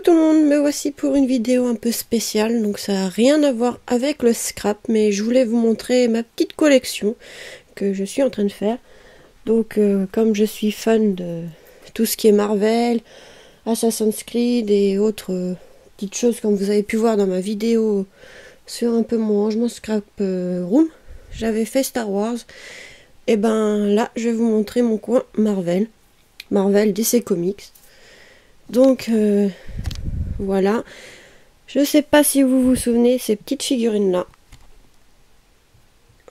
tout le monde, me voici pour une vidéo un peu spéciale, donc ça n'a rien à voir avec le scrap, mais je voulais vous montrer ma petite collection que je suis en train de faire. Donc comme je suis fan de tout ce qui est Marvel, Assassin's Creed et autres petites choses comme vous avez pu voir dans ma vidéo sur un peu mon rangement scrap room, j'avais fait Star Wars, et ben là je vais vous montrer mon coin Marvel DC Comics. Donc voilà, je sais pas si vous vous souvenez, ces petites figurines là,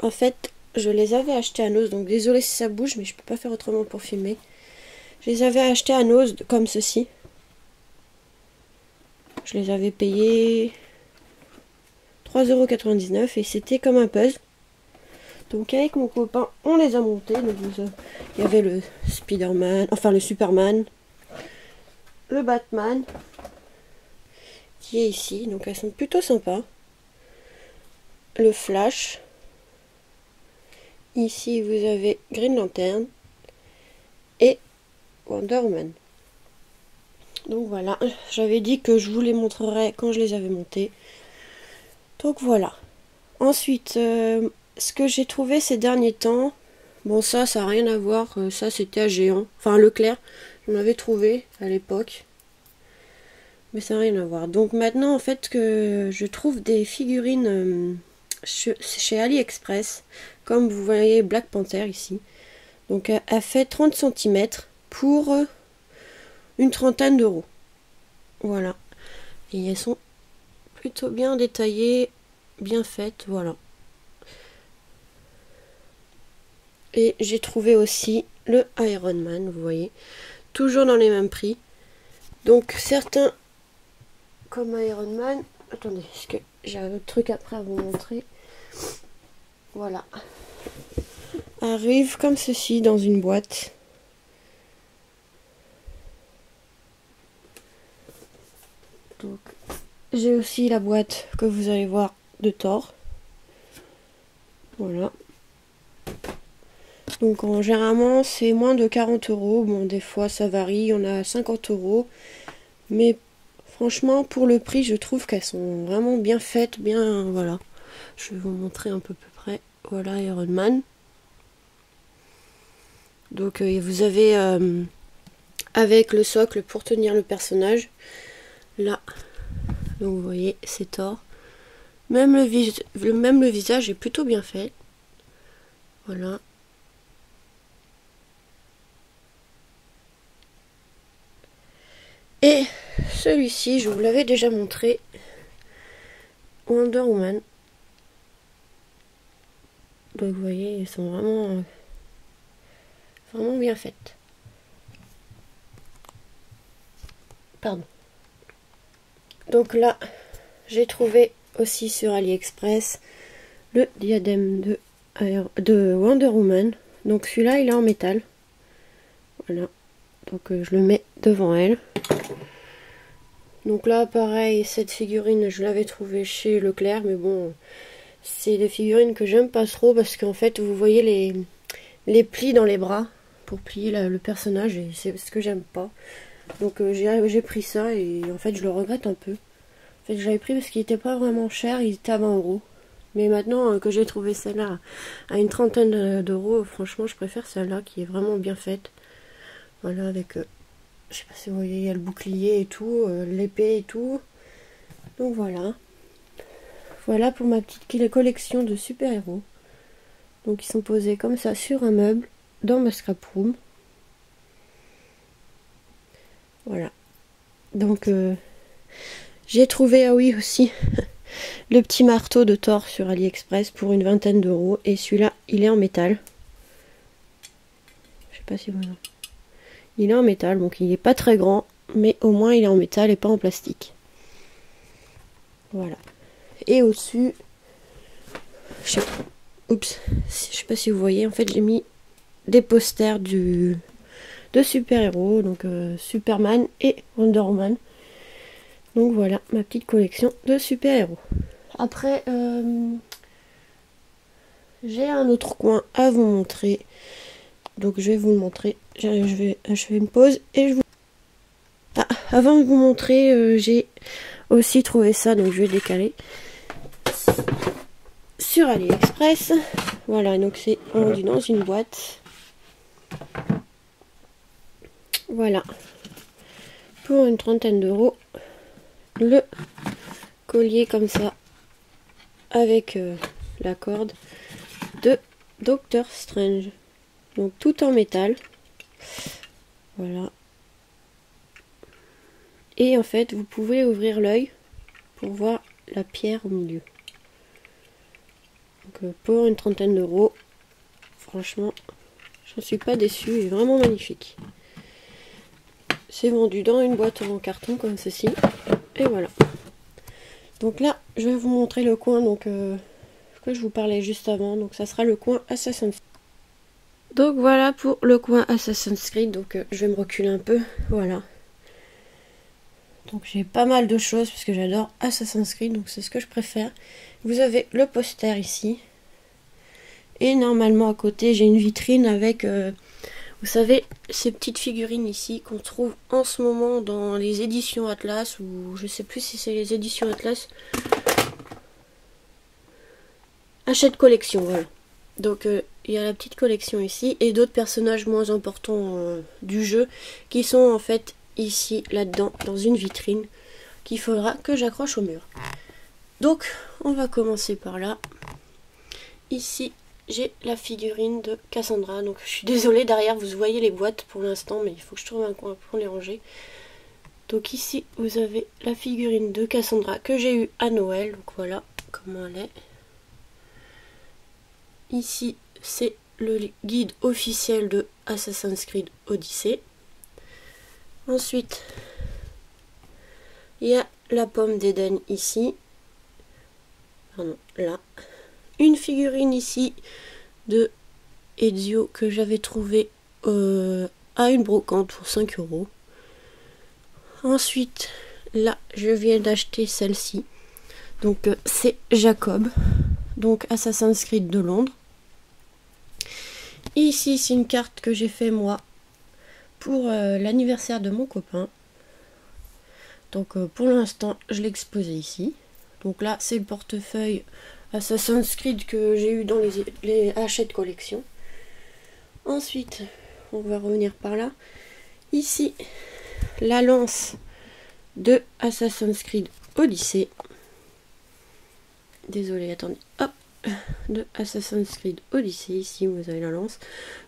en fait je les avais achetées à Noz, donc désolé si ça bouge mais je peux pas faire autrement pour filmer. Je les avais achetées à Noz comme ceci, je les avais payées 3,99 € et c'était comme un puzzle. Donc avec mon copain on les a montés. Donc il y avait le Spider-Man, enfin le Superman, le Batman qui est ici, donc elles sont plutôt sympas. Le Flash, ici vous avez Green Lantern et Wonder Woman. Donc voilà, j'avais dit que je vous les montrerai quand je les avais montés. Donc voilà. Ensuite, ce que j'ai trouvé ces derniers temps, bon ça n'a rien à voir, ça c'était à Géant, enfin Leclerc, j'en avais trouvé à l'époque. Mais ça n'a rien à voir. Donc maintenant en fait que je trouve des figurines chez AliExpress, comme vous voyez Black Panther ici. Donc elle fait 30 cm pour une trentaine d'euros. Voilà. Et elles sont plutôt bien détaillées, bien faites, voilà. Et j'ai trouvé aussi le Iron Man, vous voyez. Toujours dans les mêmes prix. Donc certains comme Iron Man, attendez, parce que j'ai un autre truc après à vous montrer. Voilà. Arrive comme ceci dans une boîte. Donc j'ai aussi la boîte que vous allez voir de Thor. Voilà. Donc généralement c'est moins de 40 €. Bon, des fois ça varie, on a 50 €. Mais franchement pour le prix je trouve qu'elles sont vraiment bien faites, bien, voilà. Je vais vous montrer un peu plus près. Voilà Iron Man. Donc vous avez avec le socle pour tenir le personnage. Là, donc vous voyez c'est Thor. Même le visage est plutôt bien fait. Voilà. Et celui-ci, je vous l'avais déjà montré, Wonder Woman. Donc vous voyez, ils sont vraiment bien faites. Pardon. Donc là, j'ai trouvé aussi sur AliExpress le diadème de Wonder Woman. Donc celui-là, il est en métal. Voilà. Donc je le mets devant elle. Donc là, pareil, cette figurine, je l'avais trouvée chez Leclerc, mais bon, c'est des figurines que j'aime pas trop parce qu'en fait, vous voyez les plis dans les bras pour plier le personnage et c'est ce que j'aime pas. Donc j'ai pris ça et en fait, je le regrette un peu. En fait, je l'avais pris parce qu'il était pas vraiment cher, il était à 20 €. Mais maintenant que j'ai trouvé celle-là à une trentaine d'euros, franchement, je préfère celle-là qui est vraiment bien faite. Voilà, avec, je sais pas si vous voyez, il y a le bouclier et tout, l'épée et tout. Donc voilà. Voilà pour ma petite collection de super-héros. Donc ils sont posés comme ça sur un meuble dans ma scrap room. Voilà. Donc j'ai trouvé, ah oui aussi, le petit marteau de Thor sur AliExpress pour une vingtaine d'euros. Et celui-là, il est en métal. Je sais pas si vous voyez. Il est en métal, donc il n'est pas très grand, mais au moins il est en métal et pas en plastique. Voilà. Et au-dessus, je sais pas si vous voyez, en fait j'ai mis des posters de super-héros, donc Superman et Wonder Woman. Donc voilà ma petite collection de super-héros. Après, j'ai un autre coin à vous montrer. Donc je vais vous le montrer. Je fais une pause et je vous... Ah, Avant de vous montrer, j'ai aussi trouvé ça, donc je vais décaler. Sur AliExpress. Voilà, donc c'est vendu dans une boîte. Voilà. Pour une trentaine d'euros. Le collier comme ça. Avec la corde de Doctor Strange. Donc tout en métal. Voilà. Et en fait, vous pouvez ouvrir l'œil pour voir la pierre au milieu. Donc pour une trentaine d'euros, franchement, j'en suis pas déçue, il est vraiment magnifique. C'est vendu dans une boîte en carton comme ceci. Et voilà. Donc là, je vais vous montrer le coin que je vous parlais juste avant. Donc ça sera le coin Assassin's Creed. Donc voilà pour le coin Assassin's Creed. Donc je vais me reculer un peu. Voilà. Donc j'ai pas mal de choses parce que j'adore Assassin's Creed. Donc c'est ce que je préfère. Vous avez le poster ici. Et normalement à côté j'ai une vitrine avec, vous savez, ces petites figurines ici qu'on trouve en ce moment dans les éditions Atlas. Ou je sais plus si c'est les éditions Atlas. Hachette collection, voilà. Donc il y a la petite collection ici. Et d'autres personnages moins importants du jeu qui sont en fait ici, là-dedans, dans une vitrine qu'il faudra que j'accroche au mur. Donc on va commencer par là. Ici j'ai la figurine de Cassandra. Donc je suis désolée, derrière vous voyez les boîtes pour l'instant, mais il faut que je trouve un coin pour les ranger. Donc ici vous avez la figurine de Cassandra que j'ai eue à Noël. Donc voilà comment elle est. Ici c'est le guide officiel de Assassin's Creed Odyssey. Ensuite il y a la pomme d'Éden ici. Pardon, là. Une figurine ici de Ezio que j'avais trouvé à une brocante pour 5 euros. Ensuite, là, je viens d'acheter celle-ci. Donc, c'est Jacob. Donc, Assassin's Creed de Londres. Et ici, c'est une carte que j'ai fait moi pour l'anniversaire de mon copain. Donc, pour l'instant, je l'ai exposé ici. Donc là, c'est le portefeuille Assassin's Creed que j'ai eu dans les Hachette collection. Ensuite, on va revenir par là. Ici, la lance de Assassin's Creed Odyssey. Désolé, attendez. Hop, de Assassin's Creed Odyssey. Ici, vous avez la lance.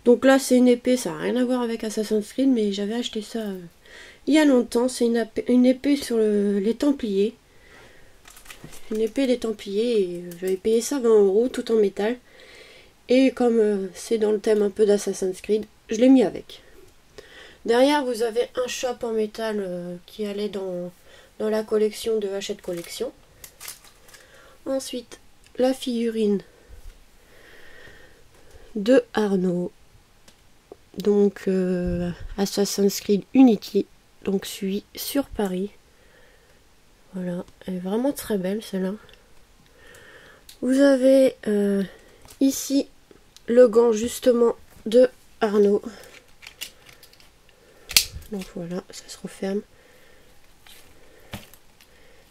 Donc là, c'est une épée. Ça n'a rien à voir avec Assassin's Creed, mais j'avais acheté ça il y a longtemps. C'est une épée sur les Templiers. Une épée des Templiers. Et j'avais payé ça 20 euros, tout en métal. Et comme c'est dans le thème un peu d'Assassin's Creed, je l'ai mis avec. Derrière, vous avez un shop en métal qui allait dans la collection de Hachette Collection. Ensuite, la figurine de Arnaud. Donc, Assassin's Creed Unity. Donc, celui sur Paris. Voilà, elle est vraiment très belle celle-là. Vous avez ici le gant justement de Arnaud. Donc voilà, ça se referme.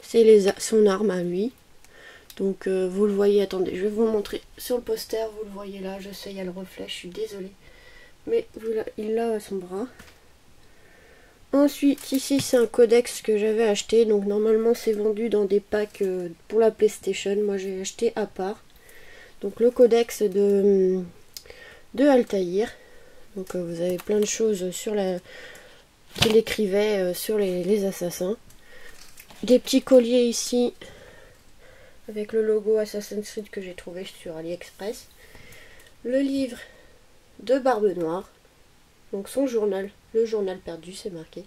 C'est son arme à lui. Donc vous le voyez, attendez, je vais vous montrer sur le poster, vous le voyez là, je sais, il y a le reflet, je suis désolée. Mais voilà, il l'a à son bras. Ensuite, ici c'est un codex que j'avais acheté. Donc normalement c'est vendu dans des packs pour la PlayStation. Moi j'ai acheté à part. Donc le codex de Altaïr. Donc vous avez plein de choses sur qu'il écrivait sur les assassins. Des petits colliers ici avec le logo Assassin's Creed que j'ai trouvé sur AliExpress. Le livre de Barbe Noire. Donc son journal, le journal perdu, c'est marqué.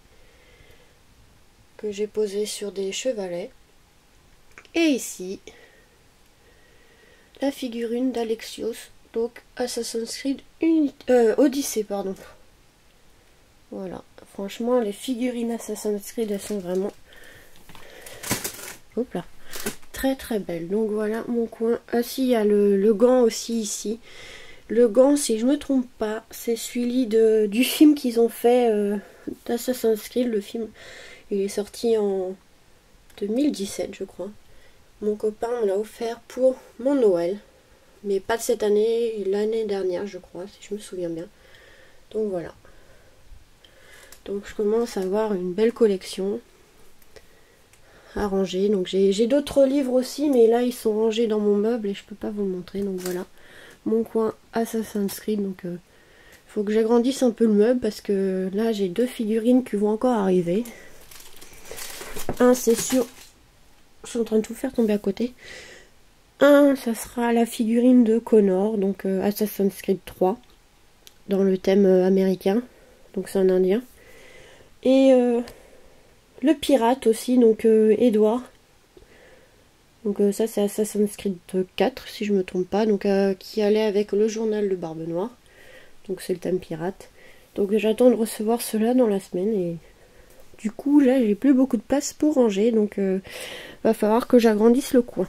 Que j'ai posé sur des chevalets. Et ici, la figurine d'Alexios, donc Assassin's Creed Odyssey, pardon. Voilà, franchement, les figurines Assassin's Creed, elles sont vraiment... Hop là, très très belles. Donc voilà mon coin. Ah si, il y a le gant aussi ici. Le gant, si je me trompe pas, c'est celui du film qu'ils ont fait d'Assassin's Creed, le film. Il est sorti en 2017 je crois. Mon copain me l'a offert pour mon Noël. Mais pas de cette année, l'année dernière je crois, si je me souviens bien. Donc voilà. Donc je commence à avoir une belle collection à ranger. Donc j'ai d'autres livres aussi, mais là ils sont rangés dans mon meuble et je peux pas vous le montrer. Donc voilà, mon coin Assassin's Creed. Donc faut que j'agrandisse un peu le meuble parce que là j'ai 2 figurines qui vont encore arriver. Un c'est sûr, je suis en train de tout faire tomber à côté. Un, ça sera la figurine de Connor, donc Assassin's Creed 3, dans le thème américain, donc c'est un indien. Et le pirate aussi, donc Edward. Donc ça c'est Assassin's Creed 4, si je me trompe pas, donc qui allait avec le journal de Barbe Noire. Donc c'est le thème pirate. Donc j'attends de recevoir cela dans la semaine et du coup là j'ai plus beaucoup de place pour ranger, donc va falloir que j'agrandisse le coin.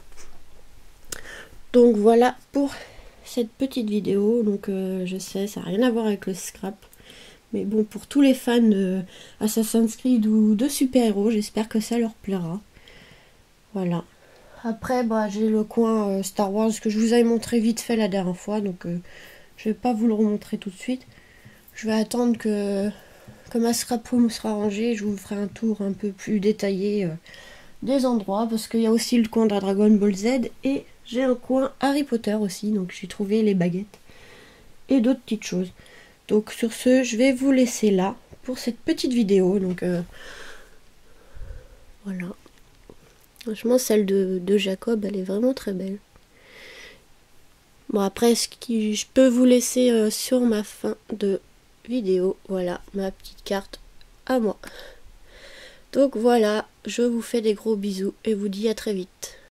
Donc voilà pour cette petite vidéo. Donc je sais, ça n'a rien à voir avec le scrap. Mais bon, pour tous les fans de Assassin's Creed ou de super-héros, j'espère que ça leur plaira. Voilà. Après, bah, j'ai le coin Star Wars que je vous avais montré vite fait la dernière fois. Donc je vais pas vous le remontrer tout de suite. Je vais attendre que ma scrap room sera rangée. Je vous ferai un tour un peu plus détaillé des endroits. Parce qu'il y a aussi le coin de Dragon Ball Z et j'ai un coin Harry Potter aussi, donc j'ai trouvé les baguettes et d'autres petites choses. Donc sur ce, je vais vous laisser là pour cette petite vidéo. Donc voilà. Franchement, celle de Jacob, elle est vraiment très belle. Bon, après, je peux vous laisser sur ma fin de vidéo. Voilà, ma petite carte à moi. Donc voilà, je vous fais des gros bisous et vous dis à très vite.